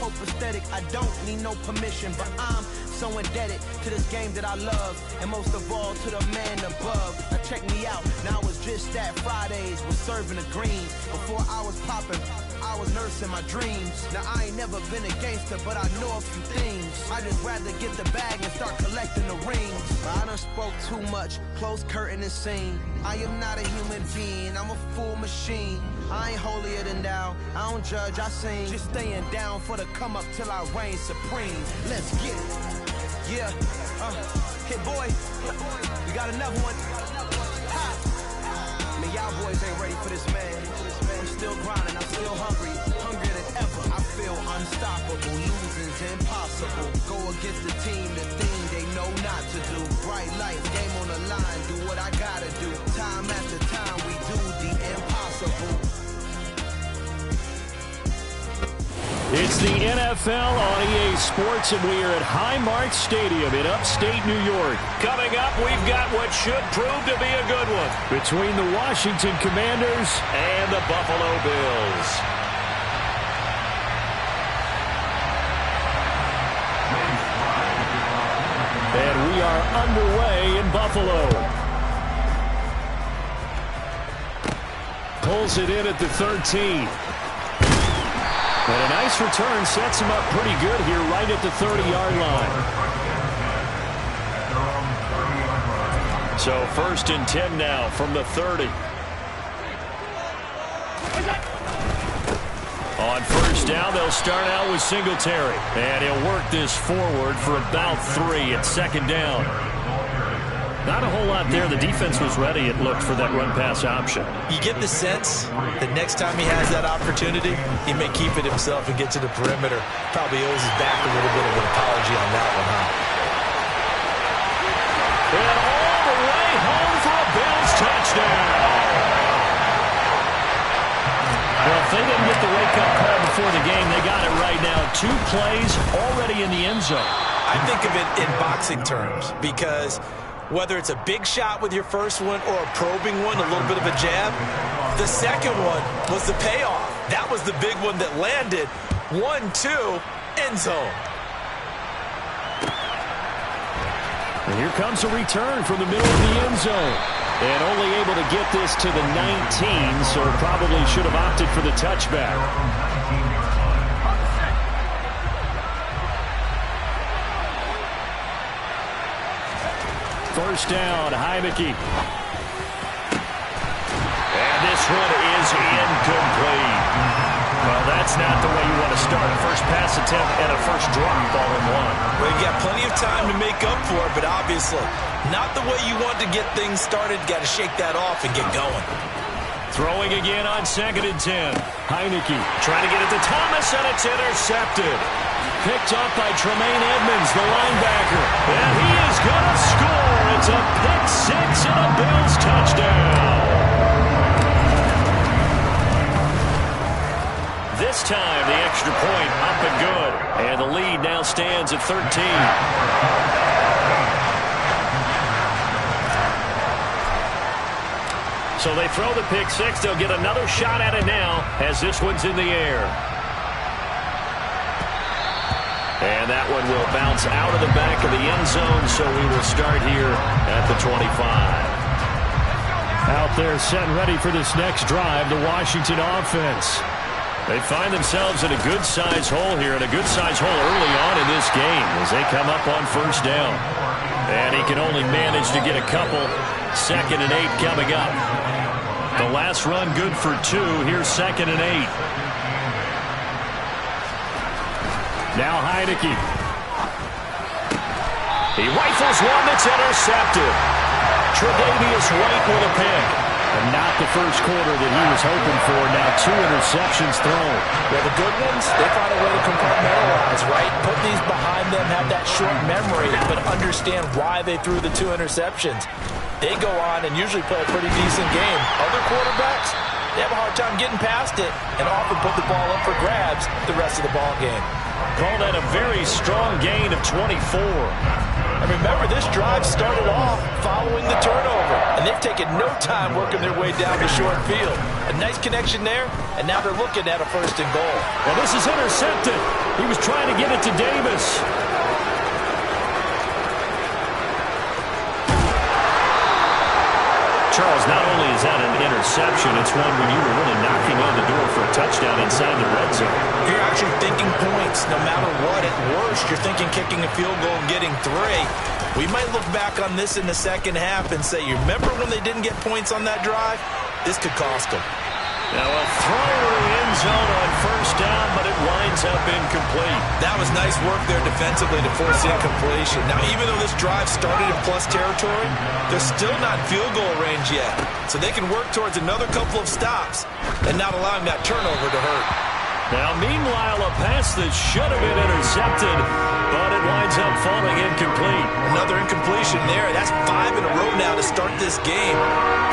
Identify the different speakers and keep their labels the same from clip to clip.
Speaker 1: copacetic. I don't need no permission, but I'm so indebted to this game that I love, and most of all to the man above. Now check me out, now it's just that Fridays was serving the green. Before I was popping, I was nursing my dreams. Now I ain't never been a gangster, but I know a few things. I just rather get the bag and start collecting the rings. But I done spoke too much, close curtain and scene. I am not a human being, I'm a full machine. I ain't holier than thou, I don't judge, I sing. Just staying down for the come up till I reign supreme. Let's get it. Yeah, hit boy, we got another one. Ha. Man, y'all boys ain't ready for this, man. I'm still grinding, I'm still hungry, hungrier than ever. I feel unstoppable, losing's impossible. Go against the team, the thing they know not to do. Bright lights, game on the line, do what I gotta do. Time after time, we do the impossible.
Speaker 2: It's the NFL on EA Sports, and we are at Highmark Stadium in upstate New York. Coming up, we've got what should prove to be a good one between the Washington Commanders and the Buffalo Bills. And we are underway in Buffalo. Pulls it in at the 13. And a nice return sets him up pretty good here right at the 30-yard line. So 1st and 10 now from the 30. On 1st down, they'll start out with Singletary. And he'll work this forward for about 3 at 2nd down. Not a whole lot there. The defense was ready, it looked, for that run-pass option.
Speaker 3: You get the sense that next time he has that opportunity, he may keep it himself and get to the perimeter. Probably owes his back a little bit of an apology on that one, huh?
Speaker 2: And all the way home for a Bills touchdown. Well, if they didn't get the wake-up call before the game, they got it right now. 2 plays already in the end zone.
Speaker 3: I think of it in boxing terms because whether it's a big shot with your first one or a probing one, a little bit of a jab, the second one was the payoff. That was the big one that landed. 1-2, end zone.
Speaker 2: And here comes a return from the middle of the end zone. And only able to get this to the 19, so probably should have opted for the touchback. First down, Heineke. And this one is incomplete. Well, that's not the way you want to start. First pass attempt and a first drop all in one.
Speaker 3: Well, you got plenty of time to make up for it, but obviously not the way you want to get things started. Got to shake that off and get going.
Speaker 2: Throwing again on 2nd and 10. Heineke trying to get it to Thomas, and it's intercepted. Picked up by Tremaine Edmonds, the linebacker. And he is going to score. It's a pick 6 and a Bills touchdown. This time, the extra point up and good. And the lead now stands at 13. So they throw the pick 6. They'll get another shot at it now as this one's in the air. And that one will bounce out of the back of the end zone, so we will start here at the 25. Out there set and ready for this next drive, the Washington offense. They find themselves in a good-sized hole here, and a good-sized hole early on in this game as they come up on 1st down. And he can only manage to get a couple. 2nd and 8 coming up. The last run good for 2. Here's 2nd and 8. Now Heineke. He rifles one that's intercepted. Tre'Davious White with a pick. And not the first quarter that he was hoping for. Now 2 interceptions thrown.
Speaker 3: Well, the good ones, they find a way to compartmentalize, right? Put these behind them, have that short memory, but understand why they threw the 2 interceptions. They go on and usually play a pretty decent game. Other quarterbacks, they have a hard time getting past it and often put the ball up for grabs the rest of the ball game.
Speaker 2: Call that a very strong gain of 24.
Speaker 3: And remember, this drive started off following the turnover, and they've taken no time working their way down the short field. A nice connection there, and now they're looking at a 1st and goal.
Speaker 2: Well, this is intercepted. He was trying to get it to Davis. Charles, not only is that an interception, it's one when you were really knocking on the door for a touchdown inside the red zone.
Speaker 3: You're actually thinking points no matter what. At worst, you're thinking kicking a field goal and getting 3. We might look back on this in the second half and say, you remember when they didn't get points on that drive? This could cost them.
Speaker 2: Now a throw to the end zone on first down, but it winds up incomplete.
Speaker 3: That was nice work there defensively to force incompletion. Now, even though this drive started in plus territory, they're still not field goal range yet. So they can work towards another couple of stops and not allowing that turnover to hurt.
Speaker 2: Now, meanwhile, a pass that should have been intercepted, but it winds up falling incomplete.
Speaker 3: Another incompletion there. That's 5 in a row now to start this game.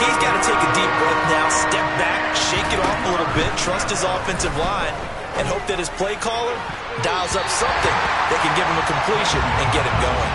Speaker 3: He's got to take a deep breath now, step back, shake it off a little bit, trust his offensive line, and hope that his play caller dials up something that can give him a completion and get him going.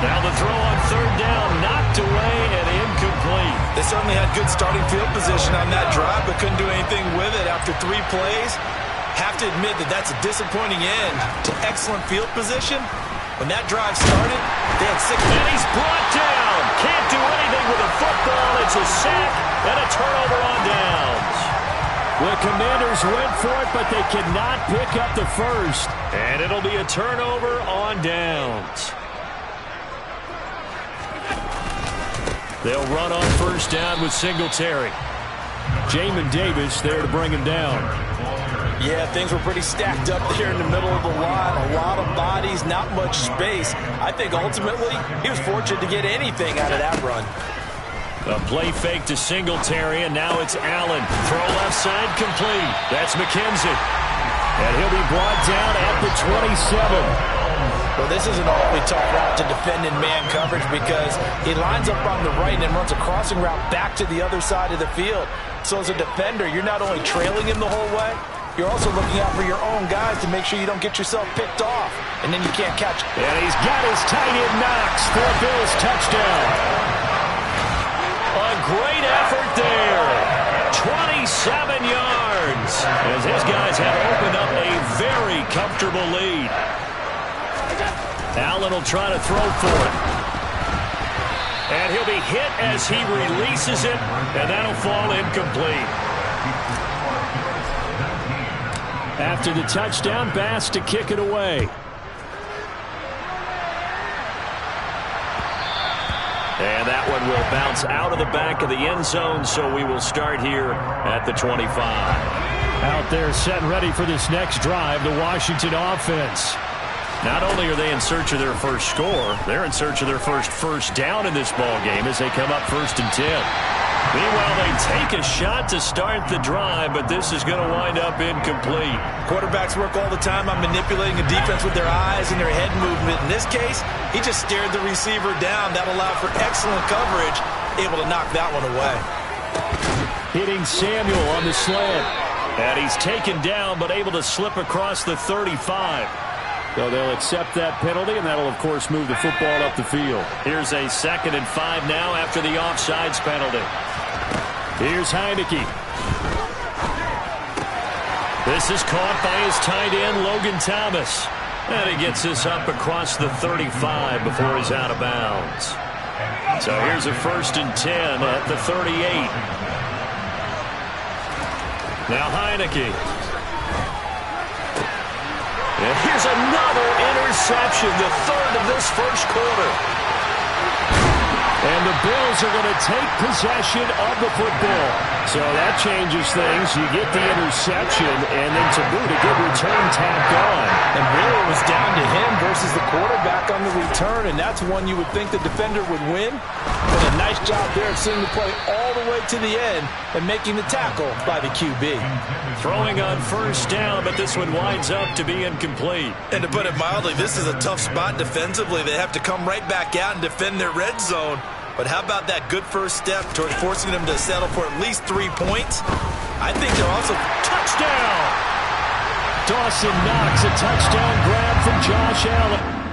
Speaker 2: Now the throw on third down, knocked away and incomplete.
Speaker 3: They certainly had good starting field position on that drive, but couldn't do anything with it after 3 plays. Have to admit that that's a disappointing end to excellent field position. When that drive started, they had 6.
Speaker 2: And he's brought down. Can't do anything with a football. It's a sack and a turnover on downs. The Commanders went for it, but they could not pick up the first. And it'll be a turnover on downs. They'll run on first down with Singletary. Jamin Davis there to bring him down.
Speaker 3: Yeah, things were pretty stacked up there in the middle of the line. A lot of bodies, not much space. I think ultimately he was fortunate to get anything out of that run.
Speaker 2: A play fake to Singletary, and now it's Allen. Throw left side complete. That's McKenzie. And he'll be brought down at the 27.
Speaker 3: Well, this is an awfully tough route to defend in man coverage because he lines up on the right and then runs a crossing route back to the other side of the field. So as a defender, you're not only trailing him the whole way, you're also looking out for your own guys to make sure you don't get yourself picked off, and then you can't catch it.
Speaker 2: And he's got his tight end Knox for a Bills touchdown. A great effort there. 27 yards as his guys have opened up a very comfortable lead. Allen will try to throw for it. And he'll be hit as he releases it, and that'll fall incomplete. After the touchdown, Bass to kick it away. And that one will bounce out of the back of the end zone, so we will start here at the 25. Out there set and ready for this next drive, the Washington offense. Not only are they in search of their first score, they're in search of their first down in this ball game as they come up 1st and 10. Meanwhile, they take a shot to start the drive, but this is going to wind up incomplete.
Speaker 3: Quarterbacks work all the time on manipulating a defense with their eyes and their head movement. In this case, he just stared the receiver down. That allowed for excellent coverage, able to knock that one away.
Speaker 2: Hitting Samuel on the slant. And he's taken down, but able to slip across the 35. So they'll accept that penalty, and that'll, of course, move the football up the field. Here's a 2nd and 5 now after the offsides penalty. Here's Heineke. This is caught by his tight end, Logan Thomas. And he gets this up across the 35 before he's out of bounds. So here's a 1st and 10 at the 38. Now Heineke. And here's another interception, the 3rd of this first quarter. And the Bills are going to take possession of the football. So that changes things. You get the interception, and then to boot, a good return tacked on.
Speaker 3: And really it was down to him versus the quarterback on the return, and that's one you would think the defender would win. But a nice job there of seeing the play all the way to the end and making the tackle by the QB.
Speaker 2: Throwing on first down, but this one winds up to be incomplete.
Speaker 3: And to put it mildly, this is a tough spot defensively. They have to come right back out and defend their red zone. But how about that good first step towards forcing them to settle for at least 3 points? I think they're also...
Speaker 2: Touchdown! Dawson Knox, a touchdown grab from Josh Allen.